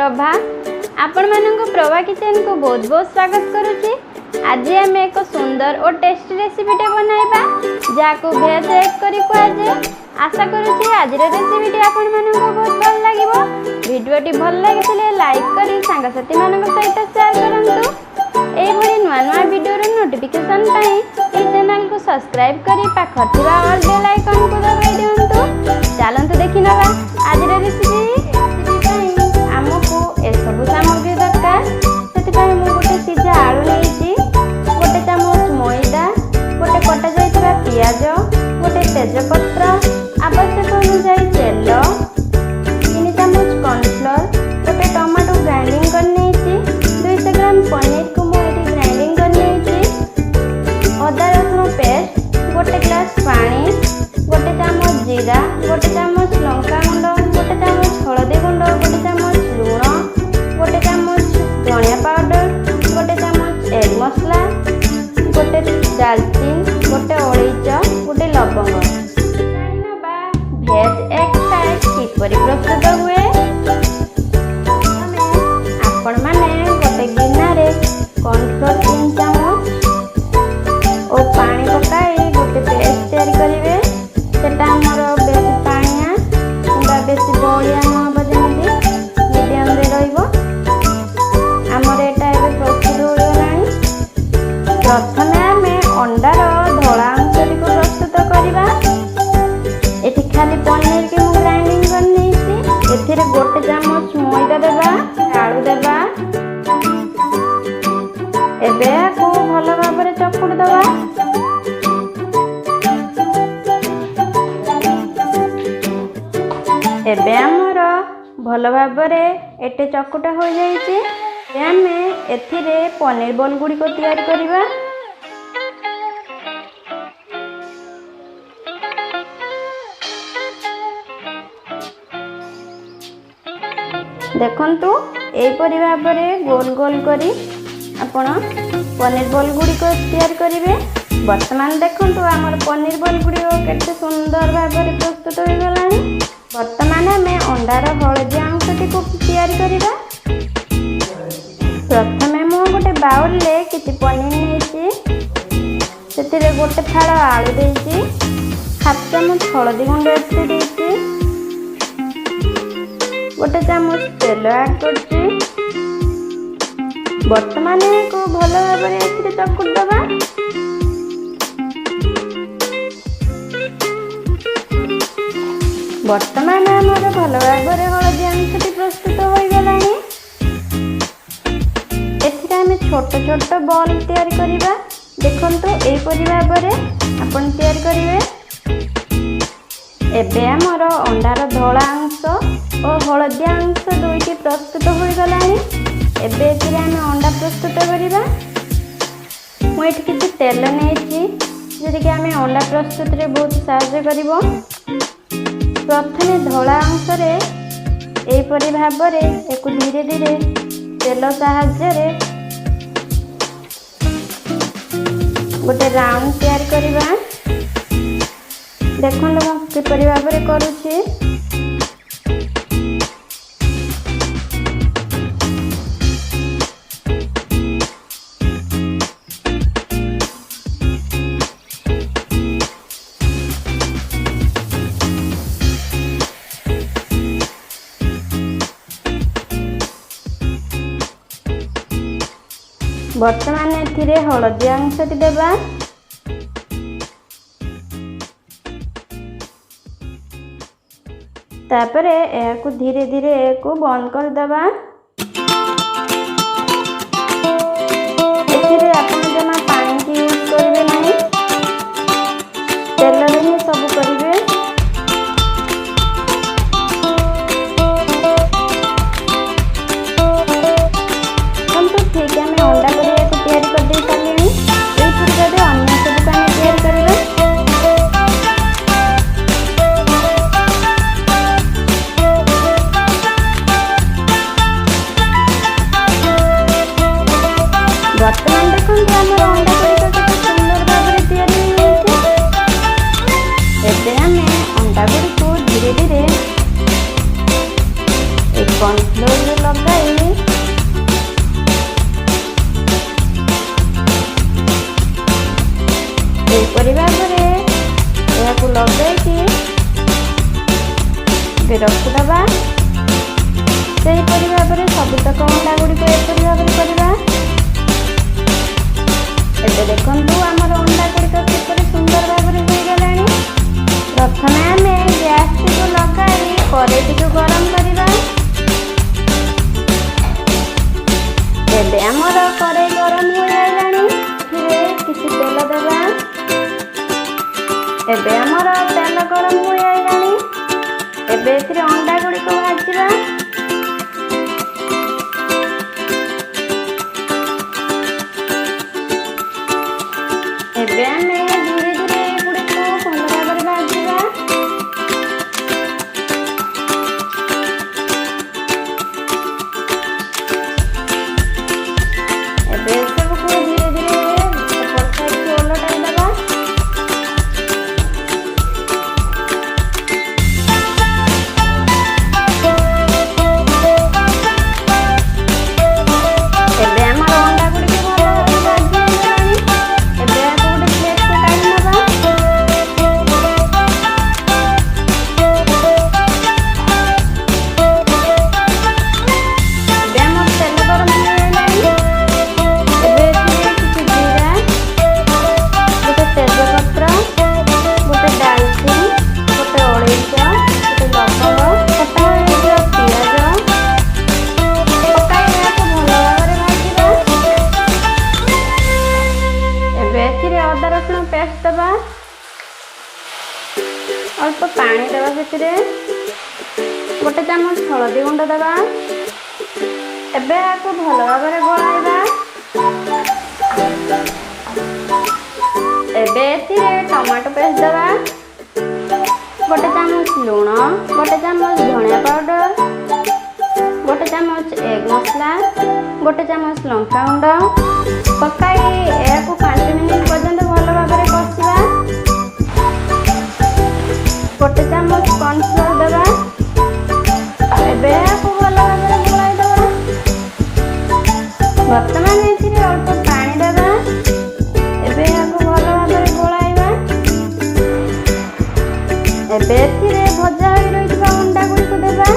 प्रभा आपण मानक प्रभा किचन को बहुत बहुत स्वागत करुच्ची। आज आम एक सुंदर और टेस्टी रेसिपीटे बनाइबा जाको भेज एग करी कुआजे। आशा करुच्ची आज रेसिपीटी आपण मानक बहुत भल लागिबो। वीडियोटी भल लागिथिले लाइक करी सांगसाथी मानक सहित शेयर करंतु। एई भली नुआ नुआ वीडियो रो नोटिफिकेशन पाई ए चैनल को सब्सक्राइब करी पाखर थिबा ऑल बेल आइकन को दबाई दियंतु। चलंतु देखि नबा आज रेसिपी आमको ए सब सामग्री दरकार। से मुझे गोटे सीझा आलू नहीं, गोटे चामच मैदा, गोटे कटा जाइथिबा पियाज, गोटे तेजपत्र, आवश्यक अनुसार तेल, 3 चामच कॉर्नफ्लोर, गोटे टमाटो ग्राइंडिंग करनी, 200 ग्राम पनीर को मुझे ग्राइंडिंग करनी, अदा रसुण पेस्ट, गोटे ग्लास पानी, गोटे चामच जीरा, गोटे चामच लंका गुंड, गोटे चामच हलदी गुंड, गोटे चामच लुण, गोटे चामच धनिया पाउडर, गोटे चामच एग मसला, गोटे दालचीन, गोटे अलैच, गोटे लवंग। भेज एग फ्राई किपरि प्रस्तुत हुए आपण माने गोटे गिनारे कॉर्नफ्लोर 3 चामच और पानी पकाई गोटे पेस्ट तैयारी करेंगे। सेटा हमर बेसी पानिया किंबा बेसी बलिया न हो जेମିତି मीडियम रे रहइबो। हमर एटा एबे प्रस्तुत हो गलानी। प्रथमे हमें अंडार धला अंशटी को प्रस्तुत करिबा। एठी खाली पनीर के मु ग्राइंडिंग करनी छी। एथिरे गोटे चामच मैदा देबा, आलू देबा। एबे को भलो भाबरे चकुड़ दबा। एबे हमर भल भाबरे एटे चकुटा हो जाइए। आम एथिरे पनीर बॉल गुड़ी को तैयार करिबा। देखंतु एपरि भाबरे गोल गोल करी आपण पनीर बॉल गुड़ी को तैयार करिवे। वर्तमान देखंतु हमर पनीर बॉल गुड़ी केते सुंदर भाबरे प्रस्तुत हो गलानी। वर्तमान हमें अंडार हलदिया अंशटी को तैयारी करिबा। प्रथमे मु गोटे बाउल ले किछि पनीर नेछि, सेतिरे गोटे फाड़ आलू देछि, हाफ चामच हलदी गुंड एथि देछि, गोटे चामच तेल ऐड करछि। वर्तमान को भलो भाबरे एथिरे चकुड़ दबा। वर्तमान आमर भल भाव हलदी अंशटी प्रस्तुत हो गलानी। एथिरे आमे छोट छोट बॉल तैयारी करिबा। देखंतु एपरि भाबरे आपण तैयारी करिवे। एबे आमर अंडार धला अंश और हलदिया अंश दुईटी प्रस्तुत हो गलानी। एबे एथिरे आमे अंडा प्रस्तुत करिबा। मु एठी किछि तेल नेछि जेति कि आमे अंडा प्रस्तुत रे बहुत सहायता करिवो। प्रथमे धला अंशरे एपरि भाबरे एको धीरे धीरे तेल साहाय्य गोटे राउंड तैयार करिबा। देखंतु मु किपरि भाबरे करूछि। वर्तमान एथिरे हलदी अंशटी देबा। तापरे एहाकु धीरे धीरे को बंद कर देबा। एथिरे आपण जमा पानी की यूज करबे नहीं, तेल रे ही सब करबे। ठीक है, मैं अंडा करिया को तैयारी कर दे सारिनी। एई प्रकार अन्य सब काम तैयार करिवे। ଏଠି ରଖିଦେବା। ସେହିପରି ଭାବରେ ସବୁତକ ଅଣ୍ଡା ଗୁଡ଼ିକ ଏପରି ଭାବରେ କରିବା। ଏବେ ଦେଖନ୍ତୁ ଆମର ଅଣ୍ଡା ଗୁଡ଼ିକ କିପରି ସୁନ୍ଦର ଭାବରେ ହୋଇଗଲାଣି। ପ୍ରଥମେ ଆମେ ଗ୍ୟାସଟିକୁ ଲଗାଇ କଡ଼େଇଟିକୁ ଗରମ କରିବା। ଏବେ ଆମର କଡ଼େଇ ଗରମ ହୋଇଗଲାଣି। ଏଥିରେ କିଛି ତେଲ ଦେବା। ଏବେ ଆମର ତେଲ ଗରମ ହୋଇଗଲାଣି। ଏବେ ଏଥିରେ ଅଣ୍ଡା ଗୁଡ଼ିକ ଭାଜିବା। ଏବେ ଆମେ ଧୀରେ ଧୀରେ ଏଗୁଡ଼ିକୁ ଭଲ ଭାବରେ ଭାଜିବା। ଏବେ ଏସବୁକୁ ଧୀରେ ଧୀରେ ଏପଟ ସାଇଡକୁ ଓଲଟାଇ ଦେବା। ଏବେ ଆମର ଅଣ୍ଡା ଗୁଡ଼ିକ ଭଲ ଭାବରେ ଭାଜି ହେଇଗଲାଣି। ଏବେ ଆକୁ ଗୋଟେ ପ୍ଲେଟକୁ କାଢ଼ି ନେବା। ଏବେ ଆମର ତେଲ ଗରମ ହୋଇଗଲାଣି। ଏବେ ଏଥିରେ କିଛି ଜିରା, ଗୋଟେ ତେଜପତ୍ର, ଗୋଟେ ଡାଲଚିନି, ଗୋଟେ ଅଳେଇଚ, ଗୋଟେ ଲବଙ୍ଗ, କଟା ହୋଇଥିବା ପିଆଜ ପକାଇ ଏହାକୁ ଭଲ ଭାବରେ ଭାଜିବା। ଏବେ ଏଥିରେ ଅଦା ରସୁଣ ପେଷ୍ଟ ଦେବା। ଅଳ୍ପ ପାଣି ଦେବା। ସେଥିରେ ଗୋଟେ ଚାମଚ ହଳଦୀ ଗୁଣ୍ଡ ଦେବା। ଏବେ ଏହାକୁ ଭଲ ଭାବରେ ଗୋଳାଇବା। ଏବେ ଏଥିରେ ଟମାଟୋ ପେଷ୍ଟ ଦେବା। ଗୋଟେ ଚାମଚ ଲୁଣ, ଗୋଟେ ଚାମଚ ଧନିଆ ପାଉଡର, ଗୋଟେ ଚାମଚ ଏଗ୍ ମସଲା, ଗୋଟେ ଚାମଚ ଲଙ୍କା ଗୁଣ୍ଡ ପକାଇ ଏହାକୁ 5 ମିନିଟ୍ ପର୍ଯ୍ୟନ୍ତ ଭଲ ଭାବରେ କଷିବା। ଗୋଟେ ଚାମଚ କର୍ଣ୍ଣଫ୍ଲୋର ଦେବା। ଏବେ ଏହାକୁ ଭଲ ଭାବରେ ଗୋଳାଇ ଦେବା। ବର୍ତ୍ତମାନ ଏଥିରେ ଅଳ୍ପ ପାଣି ଦେବା। ଏବେ ଏହାକୁ ଭଲ ଭାବରେ ଗୋଳାଇବା। ଏବେ ଏଥିରେ ଭଜା ହୋଇ ରହିଥିବା ଅଣ୍ଡା ଗୁଡ଼ିକୁ ଦେବା।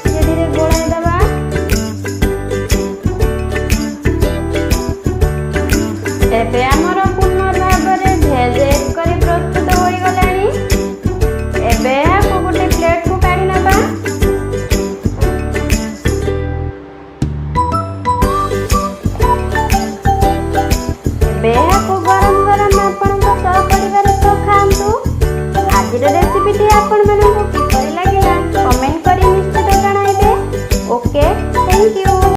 ଧୀରେ ଧୀରେ ଗୋଳାଇ ଦେବା। ଏବେ ଆମର ପୂର୍ଣ୍ଣ ଭାବରେ ଭେଜ୍ ଏଗ୍ କରି ପ୍ରସ୍ତୁତ ହୋଇଗଲାଣି। ଏବେ ଏହାକୁ ଗୋଟେ ପ୍ଲେଟକୁ କାଢ଼ି ନେବା। ଏବେ ଏହାକୁ ଗରମ ଗରମ ଆପଣଙ୍କ ସହପରିବାର ସହ ଖାଆନ୍ତୁ। ଆଜିର ରେସିପିଟି ଆପଣମାନଙ୍କୁ